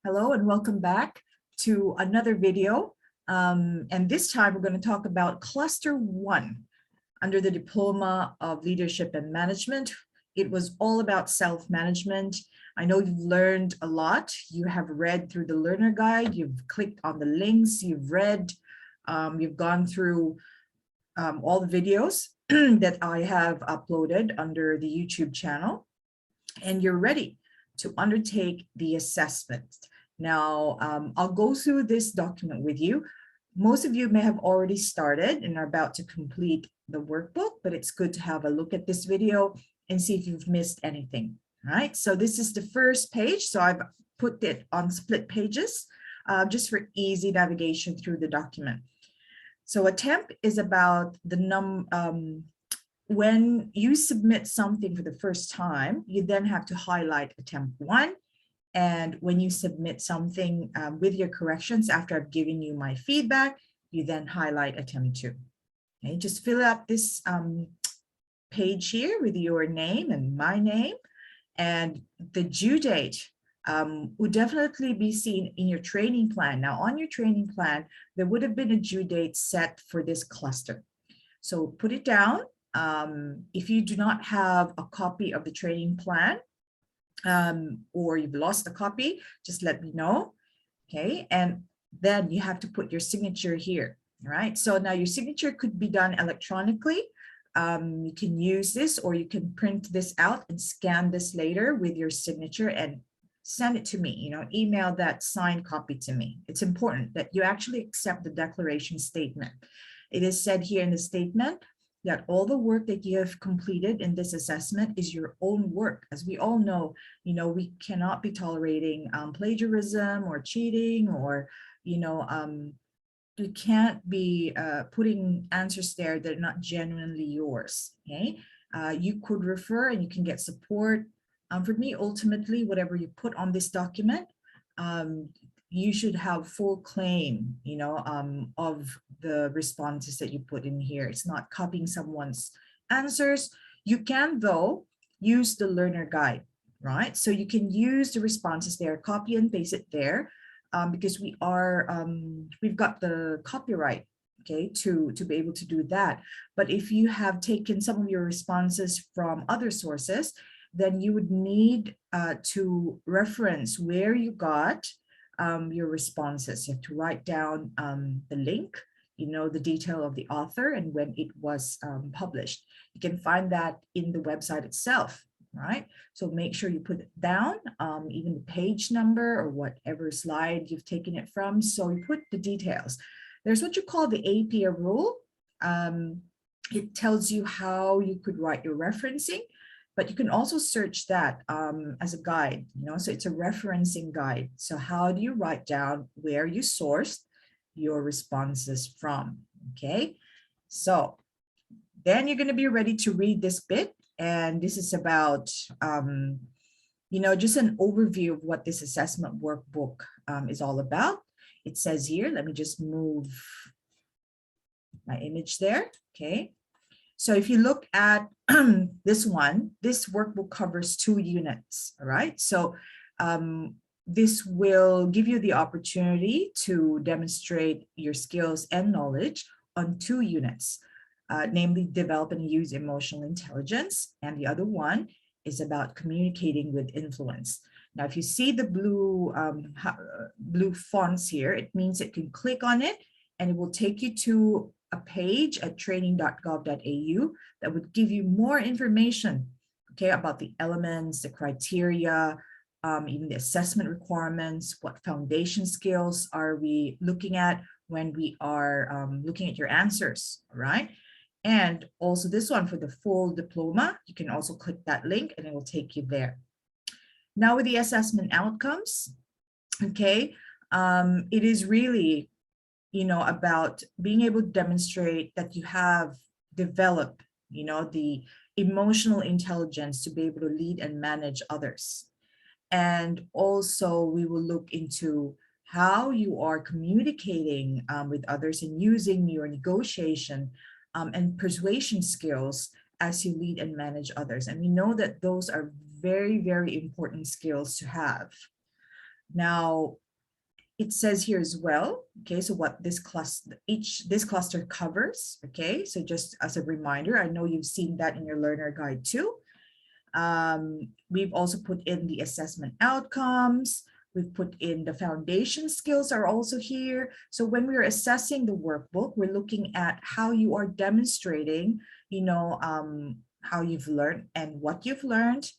Hello and welcome back to another video. And this time we're going to talk about Cluster 1 under the Diploma of Leadership and Management. It was all about self-management. I know you've learned a lot. You have read through the learner guide, you've clicked on the links, you've read, you've gone through all the videos that I have uploaded under the YouTube channel, and you're ready to undertake the assessment. Now, I'll go through this document with you. Most of you may have already started and are about to complete the workbook, but it's good to have a look at this video and see if you've missed anything. All right, so this is the first page. So I've put it on split pages just for easy navigation through the document. So attempt is about the when you submit something for the first time, you then have to highlight attempt 1. And when you submit something with your corrections after I've given you my feedback, you then highlight attempt 2. Okay, just fill out this page here with your name and my name, and the due date would definitely be seen in your training plan. Now, on your training plan, there would have been a due date set for this cluster. So put it down. If you do not have a copy of the training plan, or you've lost a copy, just let me know. Okay, and then you have to put your signature here. All right, so now your signature could be done electronically. You can use this, or you can print this out and scan this later with your signature and send it to me, email that signed copy to me. It's important that you actually accept the declaration statement. It is said here in the statement that all the work that you have completed in this assessment is your own work. As we all know, we cannot be tolerating plagiarism or cheating, or, you can't be putting answers there that are not genuinely yours, okay? You could refer and you can get support. For me, ultimately, whatever you put on this document, you should have full claim, of the responses that you put in here. It's not copying someone's answers. You can, though, use the learner guide, right? So you can use the responses there, copy and paste it there, because we've got the copyright, okay, to be able to do that. But if you have taken some of your responses from other sources, then you would need to reference where you got your responses. You have to write down the link, the detail of the author and when it was published. You can find that in the website itself, right? So make sure you put it down, even the page number or whatever slide you've taken it from. So you put the details. There's what you call the APA rule. It tells you how you could write your referencing, but you can also search that as a guide, so it's a referencing guide. So how do you write down where you sourced your responses from, okay? So then you're gonna be ready to read this bit. And this is about, just an overview of what this assessment workbook is all about. It says here, let me just move my image there, okay? So if you look at this one, this workbook covers 2 units, all right? So this will give you the opportunity to demonstrate your skills and knowledge on 2 units, namely develop and use emotional intelligence. And the other one is about communicating with influence. Now, if you see the blue fonts here, it means that you can click on it and it will take you to a page at training.gov.au that would give you more information, okay, about the elements, the criteria, even the assessment requirements, what foundation skills are we looking at when we are looking at your answers, all right? And also this one for the full diploma, you can also click that link and it will take you there. Now with the assessment outcomes, okay, it is really about being able to demonstrate that you have developed, the emotional intelligence to be able to lead and manage others. And also we will look into how you are communicating with others and using your negotiation and persuasion skills as you lead and manage others. And we know that those are very, very important skills to have. Now, it says here as well, okay, so what this cluster covers, okay, so just as a reminder, I know you've seen that in your learner guide too. We've also put in the assessment outcomes. We've put in the foundation skills are also here. So when we're assessing the workbook, we're looking at how you are demonstrating, how you've learned and what you've learned,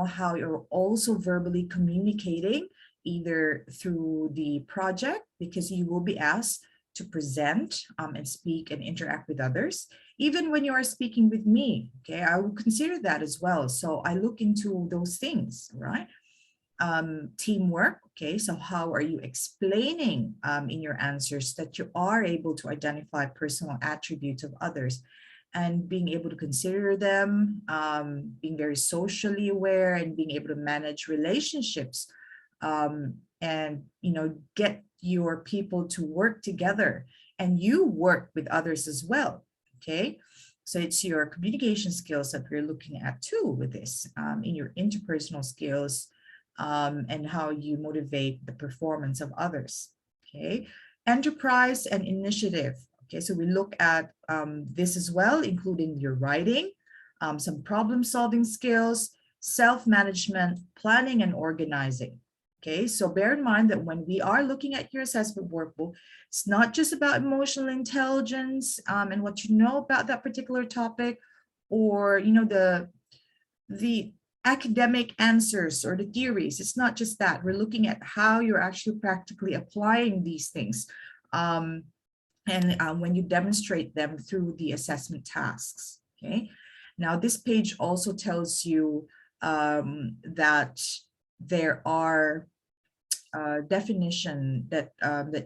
how you're also verbally communicating either through the project, because you will be asked to present and speak and interact with others. Even when you are speaking with me, okay, I will consider that as well. So I look into those things, right? Teamwork, okay, so how are you explaining in your answers that you are able to identify personal attributes of others and being able to consider them, being very socially aware and being able to manage relationships, and get your people to work together, and you work with others as well. Okay, so it's your communication skills that we're looking at too with this, in your interpersonal skills, and how you motivate the performance of others. Okay, enterprise and initiative. Okay, so we look at this as well, including your writing, some problem solving skills, self-management, planning and organizing. Okay, so bear in mind that when we are looking at your assessment workbook, it's not just about emotional intelligence and what you know about that particular topic, or the academic answers or the theories. It's not just that. We're looking at how you're actually practically applying these things, and when you demonstrate them through the assessment tasks. Okay, now this page also tells you that there are definition that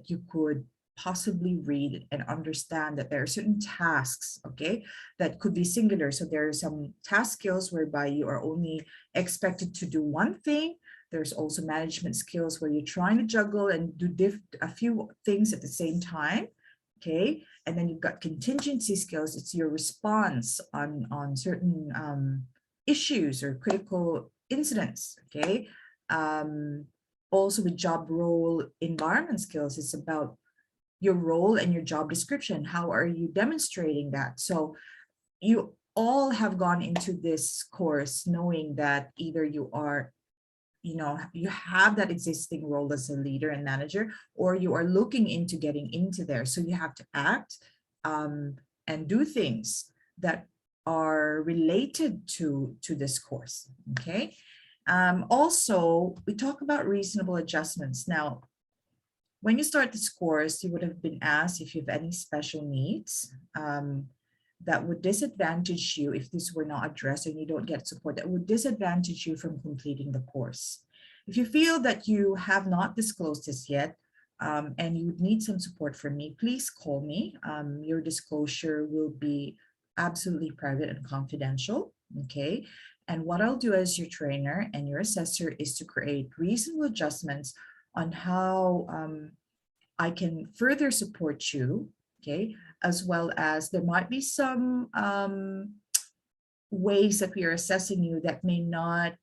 you could possibly read and understand, that there are certain tasks, okay, that could be singular. So there are some task skills whereby you are only expected to do one thing. There's also management skills where you're trying to juggle and do a few things at the same time. Okay, and then you've got contingency skills. It's your response on certain issues or critical incidents. Okay, also with job role environment skills, it's about your role and your job description. How are you demonstrating that? So you all have gone into this course knowing that either you are, you have that existing role as a leader and manager, or you are looking into getting into there. So you have to act and do things that are related to this course. Okay. Also, we talk about reasonable adjustments. Now, when you start this course, you would have been asked if you have any special needs that would disadvantage you if this were not addressed and you don't get support, that would disadvantage you from completing the course. If you feel that you have not disclosed this yet and you would need some support from me, please call me. Your disclosure will be absolutely private and confidential, okay? And what I'll do as your trainer and your assessor is to create reasonable adjustments on how I can further support you, okay? As well as there might be some ways that we are assessing you that may not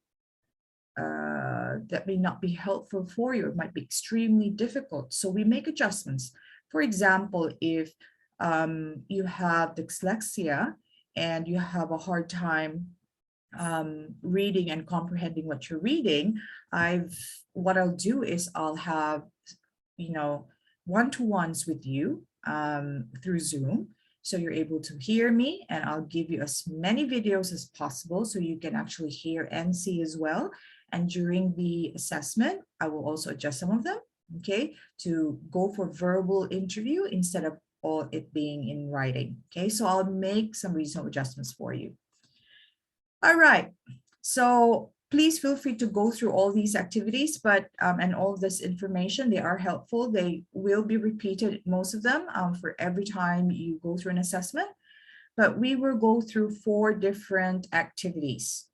be helpful for you. It might be extremely difficult. So we make adjustments. For example, if you have dyslexia and you have a hard time reading and comprehending what you're reading, what I'll do is I'll have, one-to-ones with you through Zoom. So you're able to hear me, and I'll give you as many videos as possible so you can actually hear and see as well. And during the assessment, I will also adjust some of them, okay, to go for verbal interview instead of all it being in writing. Okay, so I'll make some reasonable adjustments for you. All right, so please feel free to go through all these activities, but and all this information, they are helpful. They will be repeated, most of them, for every time you go through an assessment. But we will go through 4 different activities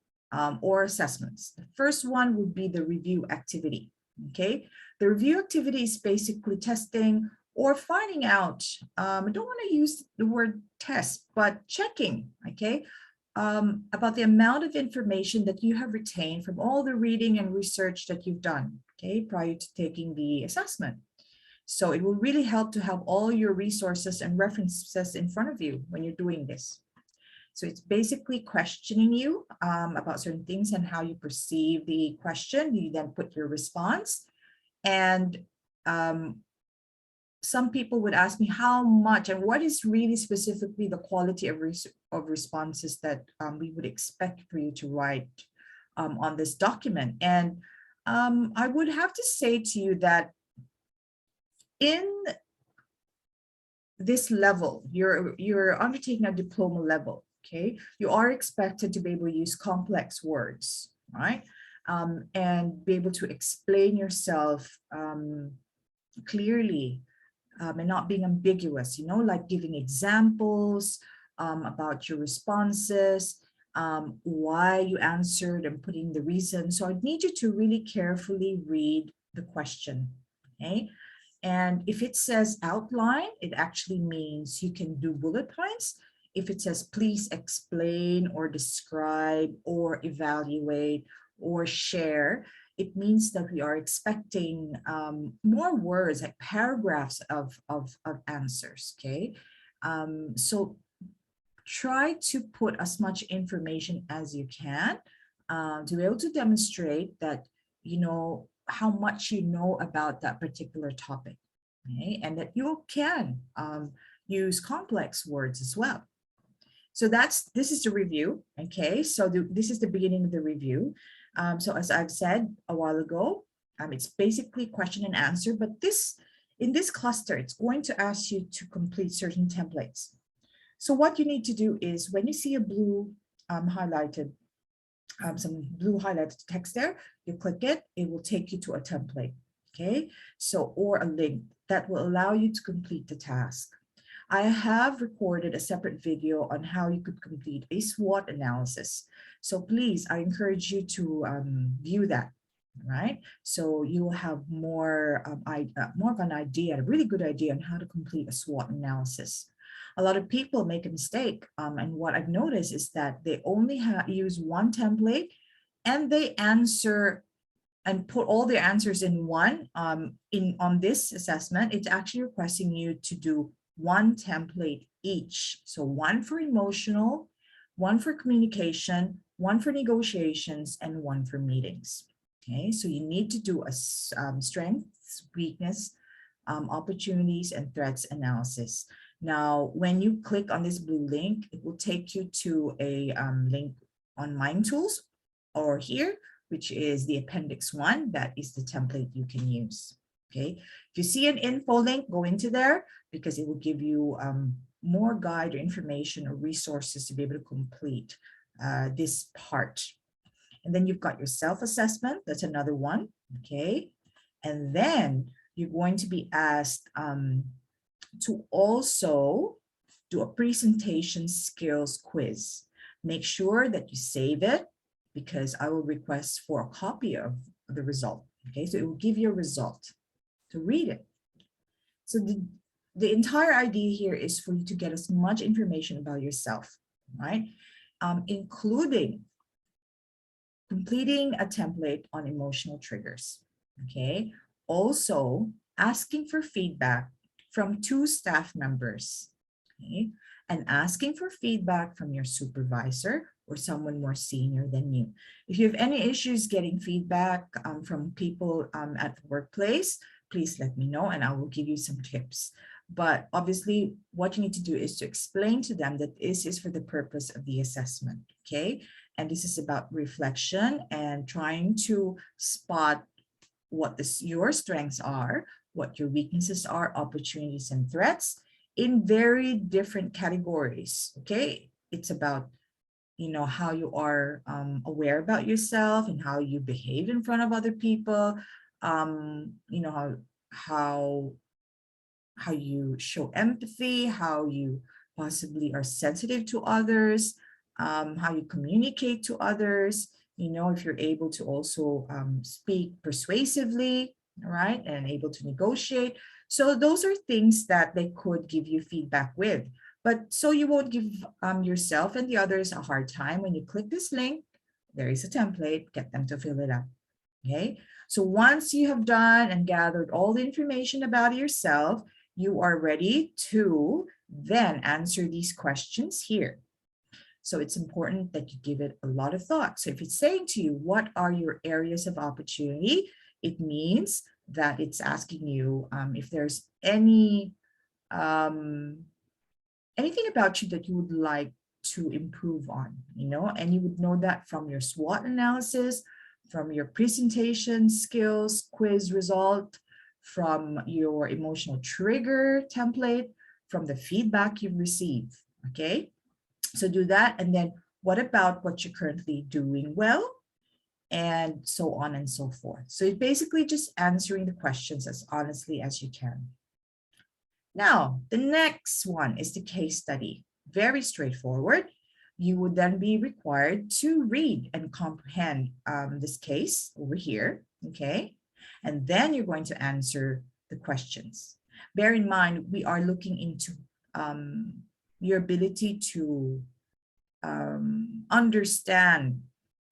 or assessments. The first one would be the review activity, okay? The review activity is basically testing or finding out, I don't want to use the word test, but checking, okay? About the amount of information that you have retained from all the reading and research that you've done, okay, prior to taking the assessment. So it will really help to have all your resources and references in front of you when you're doing this. So it's basically questioning you about certain things and how you perceive the question. You then put your response. And some people would ask me how much and what is really specifically the quality of responses that we would expect for you to write on this document. And I would have to say to you that in this level, you're undertaking a diploma level, okay? You are expected to be able to use complex words, right? And be able to explain yourself clearly and not being ambiguous, you know, like giving examples about your responses, why you answered and putting the reason. So I need you to really carefully read the question, okay? And if it says outline, it actually means you can do bullet points. If it says please explain or describe or evaluate or share, it means that we are expecting more words, like paragraphs of answers, okay? So try to put as much information as you can to be able to demonstrate that, you know, how much you know about that particular topic, okay? And that you can use complex words as well. So this is the review, okay? So this is the beginning of the review. So as I've said a while ago, it's basically question and answer, but in this cluster, it's going to ask you to complete certain templates. So what you need to do is when you see a blue highlighted, some blue highlighted text there, you click it, it will take you to a template, okay? So, or a link that will allow you to complete the task. I have recorded a separate video on how you could complete a SWOT analysis. So please, I encourage you to view that, right? So you will have more of an idea, a really good idea on how to complete a SWOT analysis. A lot of people make a mistake, and what I've noticed is that they only use one template and they answer and put all their answers in one. On this assessment, it's actually requesting you to do one template each. So one for emotional, one for communication, one for negotiations, and one for meetings. Okay, so you need to do a strengths, weakness, opportunities, and threats analysis. Now, when you click on this blue link, it will take you to a link on Mind Tools or here, which is the Appendix 1. That is the template you can use. Okay, if you see an info link, go into there because it will give you more guide or information or resources to be able to complete this part. And then you've got your self-assessment. That's another one. Okay, and then you're going to be asked to also do a presentation skills quiz. Make sure that you save it because I will request for a copy of the result. Okay, so it will give you a result to read it. So the entire idea here is for you to get as much information about yourself, right? Including completing a template on emotional triggers, okay? Also asking for feedback from 2 staff members, okay? And asking for feedback from your supervisor or someone more senior than you. If you have any issues getting feedback from people at the workplace, please let me know and I will give you some tips. But obviously what you need to do is to explain to them that this is for the purpose of the assessment, okay? And this is about reflection and trying to spot what your strengths are, what your weaknesses are, opportunities and threats in very different categories, okay? It's about, you know, how you are aware about yourself and how you behave in front of other people, you know, how you show empathy, how you possibly are sensitive to others, how you communicate to others, you know, if you're able to also speak persuasively, right, and able to negotiate. So those are things that they could give you feedback with. But so you won't give yourself and the others a hard time, when you click this link, there is a template, get them to fill it up. Okay, so once you have done and gathered all the information about yourself, you are ready to then answer these questions here. So it's important that you give it a lot of thought. So if it's saying to you, what are your areas of opportunity? It means that it's asking you if there's anything about you that you would like to improve on, and you would know that from your SWOT analysis, from your presentation skills, quiz result, from your emotional trigger template, from the feedback you've received, okay? So do that. And then what about what you're currently doing well? And so on and so forth. So it's basically just answering the questions as honestly as you can. Now, the next one is the case study. Very straightforward. You would then be required to read and comprehend this case over here, okay? And then you're going to answer the questions. Bear in mind, we are looking into your ability to understand,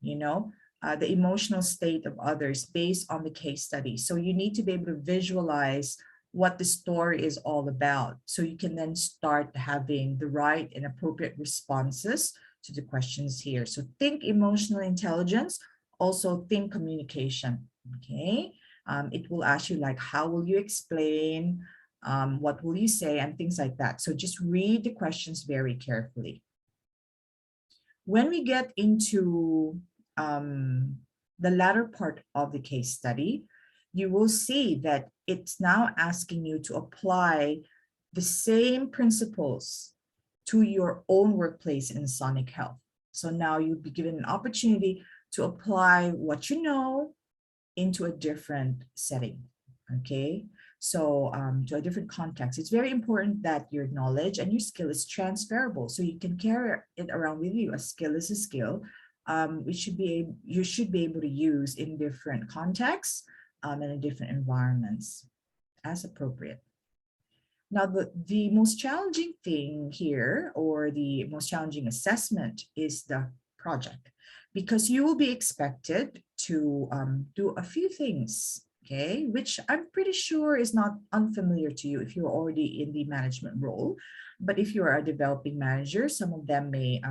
the emotional state of others based on the case study. So you need to be able to visualize what the story is all about. So you can then start having the right and appropriate responses to the questions here. So think emotional intelligence, also think communication, okay? It will ask you like, how will you explain? What will you say? And things like that. So just read the questions very carefully. When we get into the latter part of the case study, you will see that it's now asking you to apply the same principles to your own workplace in Sonic Health. So now you'll be given an opportunity to apply what you know into a different setting, okay? So to a different context. It's very important that your knowledge and your skill is transferable, so you can carry it around with you. A skill is a skill. You should be able to use in different contexts and in different environments as appropriate. Now, the most challenging thing here, or the most challenging assessment, is the project, because you will be expected to do a few things, okay, which I'm pretty sure is not unfamiliar to you if you're already in the management role. But if you are a developing manager, some of them may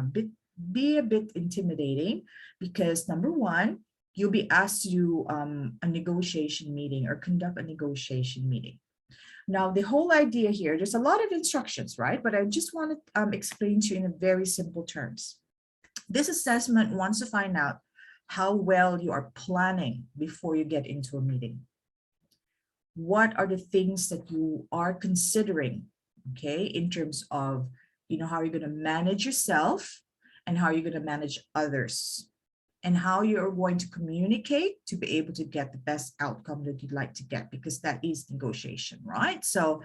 be a bit intimidating, because number one, you'll be asked to do a negotiation meeting or conduct a negotiation meeting. Now, the whole idea here, there's a lot of instructions, right? But I just want to explain to you in very simple terms. This assessment wants to find out how well you are planning before you get into a meeting. What are the things that you are considering, okay, in terms of, how you're going to manage yourself and how you're going to manage others, and how you're going to communicate to be able to get the best outcome that you'd like to get, because that is negotiation, right? So,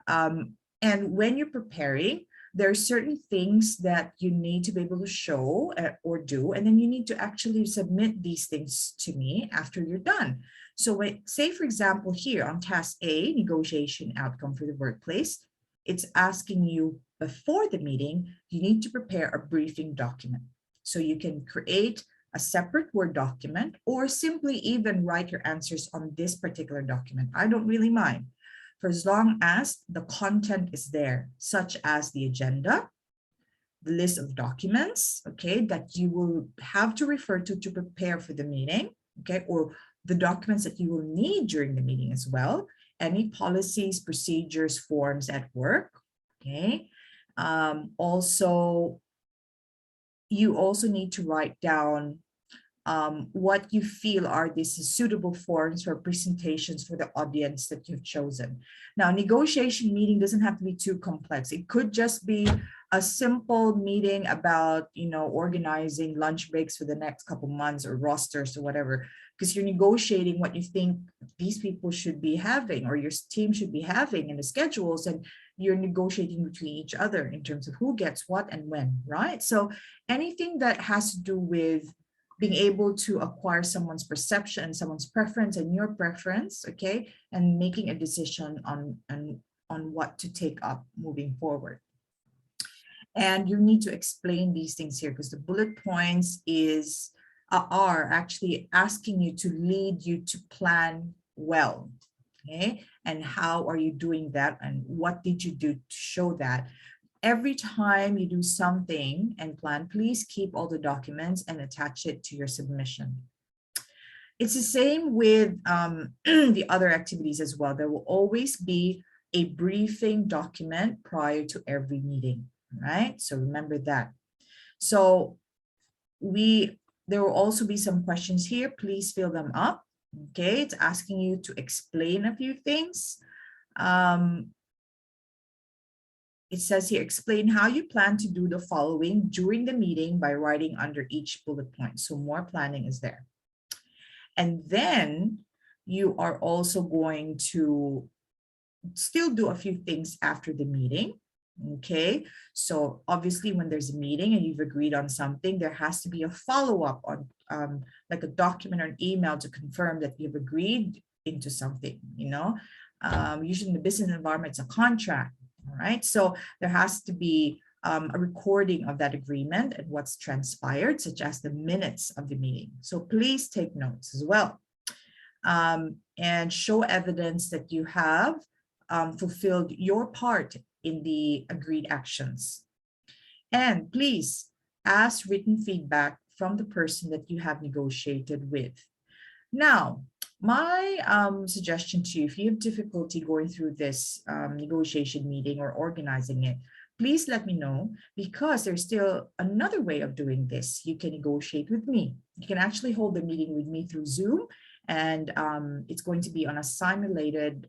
and when you're preparing, there are certain things that you need to be able to show or do, and then you need to actually submit these things to me after you're done. So say, for example, here on task A, negotiation outcome for the workplace, it's asking you before the meeting, you need to prepare a briefing document. So you can create a separate Word document, or simply even write your answers on this particular document. I don't really mind, for as long as the content is there, such as the agenda, the list of documents, okay, that you will have to refer to prepare for the meeting, okay, or the documents that you will need during the meeting as well, any policies, procedures, forms at work, okay. Also, you also need to write down what you feel are these suitable forms for presentations for the audience that you've chosen. Now, negotiation meeting doesn't have to be too complex. It could just be a simple meeting about, organizing lunch breaks for the next couple months, or rosters or whatever, because you're negotiating what you think these people should be having or your team should be having in the schedules, and you're negotiating between each other in terms of who gets what and when, right? So anything that has to do with being able to acquire someone's perception, someone's preference, and your preference, okay, and making a decision on what to take up moving forward. And you need to explain these things here, because the bullet points is are actually asking you to lead you to plan well. Okay, and how are you doing that, and what did you do to show that? Every time you do something and plan, please keep all the documents and attach it to your submission. It's the same with the other activities as well. There will always be a briefing document prior to every meeting, right? So remember that. So there will also be some questions here. Please fill them up. Okay, it's asking you to explain a few things. It says here, explain how you plan to do the following during the meeting by writing under each bullet point. So more planning is there. And then you are also going to still do a few things after the meeting. Okay, so obviously when there's a meeting and you've agreed on something, there has to be a follow-up on like a document or an email to confirm that you've agreed into something, you know. Usually in the business environment, it's a contract, all right? So there has to be a recording of that agreement and what's transpired, such as the minutes of the meeting. So please take notes as well, and show evidence that you have fulfilled your part in the agreed actions. And please ask written feedback from the person that you have negotiated with. Now, my suggestion to you, if you have difficulty going through this negotiation meeting or organizing it, please let me know, because there's still another way of doing this. You can negotiate with me. You can actually hold the meeting with me through Zoom, and it's going to be on a simulated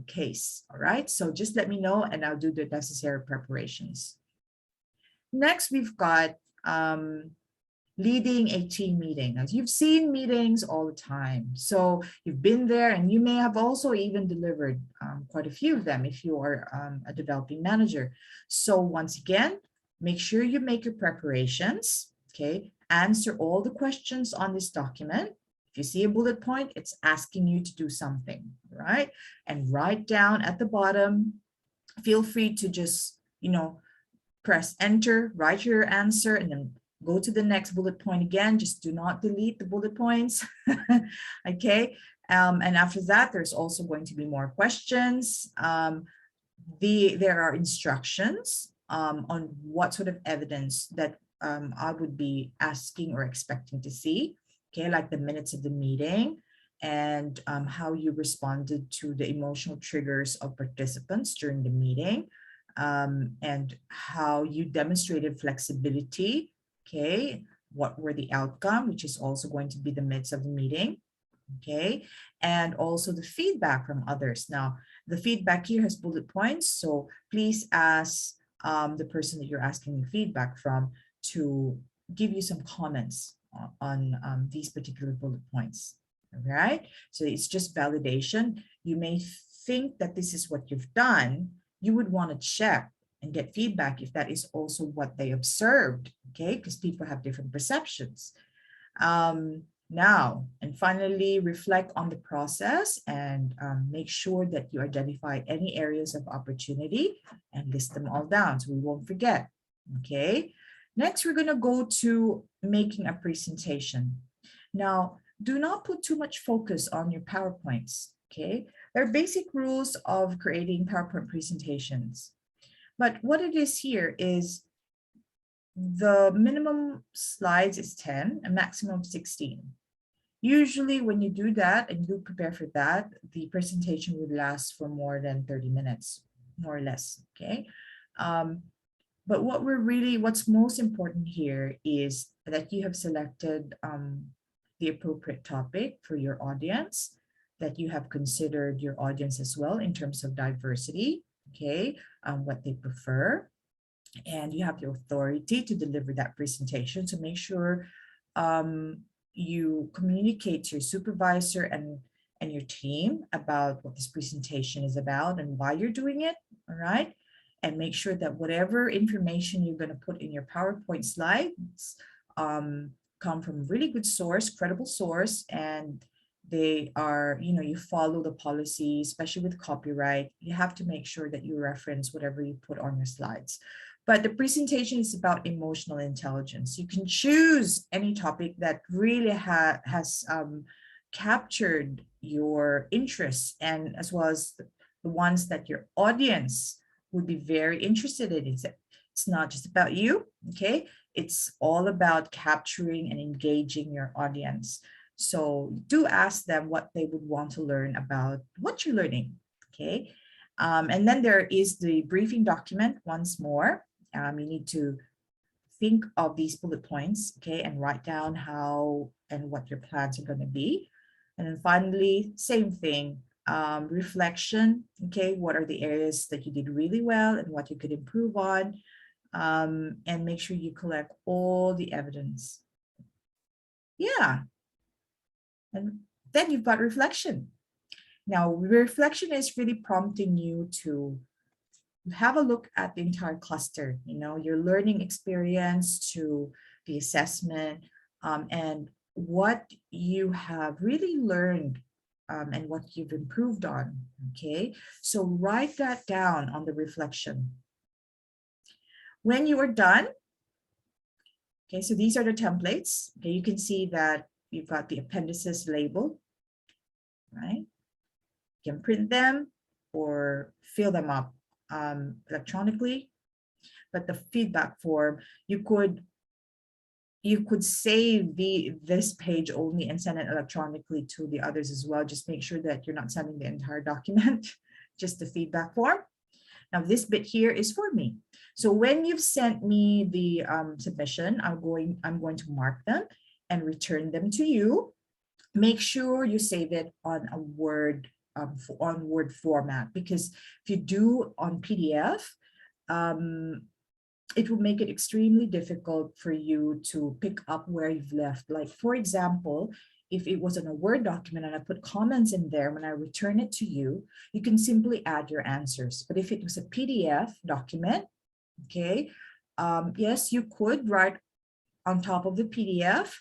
case. All right, so just let me know and I'll do the necessary preparations. Next, we've got leading a team meeting. As you've seen meetings all the time, so you've been there, and you may have also even delivered quite a few of them if you are a developing manager. So once again, make sure you make your preparations, okay? Answer all the questions on this document. If you see a bullet point, it's asking you to do something, right? And write down at the bottom. Feel free to just, you know, press enter, write your answer, and then go to the next bullet point again. Just do not delete the bullet points. Okay. And after that, there's also going to be more questions. There are instructions on what sort of evidence that I would be asking or expecting to see. Okay, like the minutes of the meeting, and how you responded to the emotional triggers of participants during the meeting, and how you demonstrated flexibility. Okay, what were the outcome, which is also going to be the minutes of the meeting. Okay, and also the feedback from others. Now, the feedback here has bullet points, so please ask the person that you're asking feedback from to give you some comments on these particular bullet points. All right, so it's just validation. You may think that this is what you've done. You would want to check and get feedback if that is also what they observed, okay? Because people have different perceptions. Now, and finally, reflect on the process and make sure that you identify any areas of opportunity and list them all down so we won't forget, okay? Next, we're gonna go to making a presentation. Now, do not put too much focus on your PowerPoints, okay? There are basic rules of creating PowerPoint presentations. But what it is here is the minimum slides is 10, a maximum of 16. Usually when you do that and you prepare for that, the presentation would last for more than 30 minutes, more or less, okay? But what's most important here is that you have selected the appropriate topic for your audience, that you have considered your audience as well in terms of diversity, okay, what they prefer, and you have the authority to deliver that presentation. So make sure you communicate to your supervisor and your team about what this presentation is about and why you're doing it, all right? And make sure that whatever information you're going to put in your PowerPoint slides come from a really good source, credible source, and they are, you follow the policy, especially with copyright. You have to make sure that you reference whatever you put on your slides. But the presentation is about emotional intelligence. You can choose any topic that really has captured your interests, and as well as the ones that your audience would be very interested in. It's not just about you, okay? It's all about capturing and engaging your audience. So do ask them what they would want to learn about what you're learning, okay? And then there is the briefing document once more. You need to think of these bullet points, okay, and write down how and what your plans are going to be. And then finally, same thing, reflection, okay, what are the areas that you did really well and what you could improve on, and make sure you collect all the evidence. Yeah. And then you've got reflection. Now, reflection is really prompting you to have a look at the entire cluster, your learning experience to the assessment, and what you have really learned, and what you've improved on, okay? So write that down on the reflection. When you are done, okay, so these are the templates. Okay, you can see that you've got the appendices labeled, right? You can print them or fill them up electronically. But the feedback form, you could save this page only and send it electronically to the others as well. Just make sure that you're not sending the entire document, just the feedback form. Now this bit here is for me. So when you've sent me the submission, I'm going to mark them and return them to you. Make sure you save it on a Word format, because if you do on PDF, it will make it extremely difficult for you to pick up where you've left. Like, for example, if it was in a Word document and I put comments in there, when I return it to you, you can simply add your answers. But if it was a PDF document, okay, yes, you could write on top of the PDF,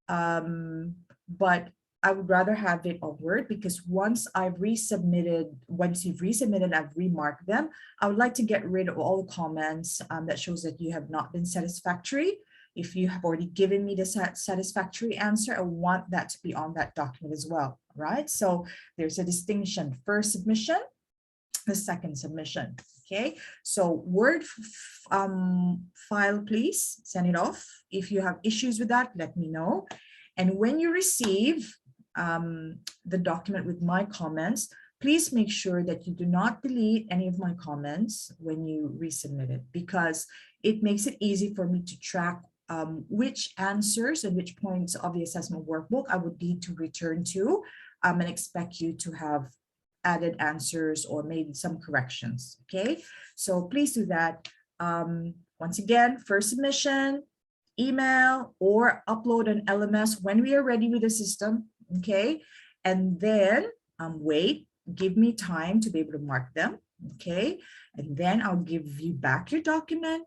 but I would rather have it on Word, because once you've resubmitted, I've remarked them. I would like to get rid of all the comments that shows that you have not been satisfactory. If you have already given me the satisfactory answer, I want that to be on that document as well, right? So there's a distinction: first submission, the second submission, okay? So Word file, please send it off. If you have issues with that, let me know. And when you receive the document with my comments, please make sure that you do not delete any of my comments when you resubmit it, because it makes it easy for me to track which answers and which points of the assessment workbook I would need to return to, and expect you to have added answers or maybe some corrections, okay? So please do that. Once again, first submission, email, or upload an LMS when we are ready with the system, okay? And then wait, give me time to be able to mark them, okay? And then I'll give you back your document,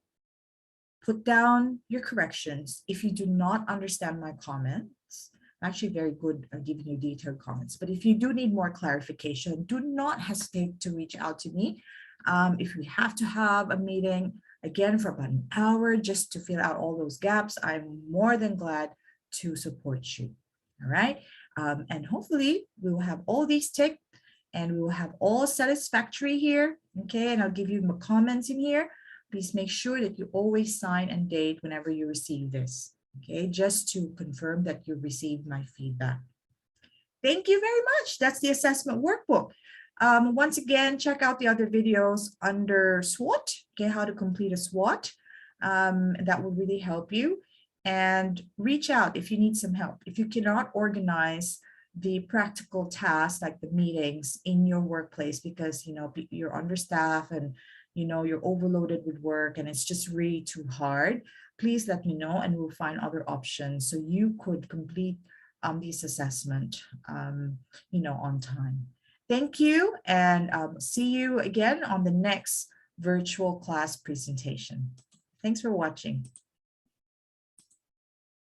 put down your corrections. If you do not understand my comments, I'm actually very good at giving you detailed comments, but if you do need more clarification, do not hesitate to reach out to me. If we have to have a meeting, again, for about an hour just to fill out all those gaps, I'm more than glad to support you, all right? And hopefully we will have all these ticked and we will have all satisfactory here, okay? And I'll give you my comments in here. Please make sure that you always sign and date whenever you receive this, okay? Just to confirm that you received my feedback. Thank you very much. That's the assessment workbook. Once again, check out the other videos under SWOT, okay, how to complete a SWOT. That will really help you. And reach out if you need some help. If you cannot organize the practical tasks like the meetings in your workplace because you're understaffed and you're overloaded with work and it's just really too hard, please let me know and we'll find other options so you could complete this assessment on time. Thank you, and see you again on the next virtual class presentation. Thanks for watching.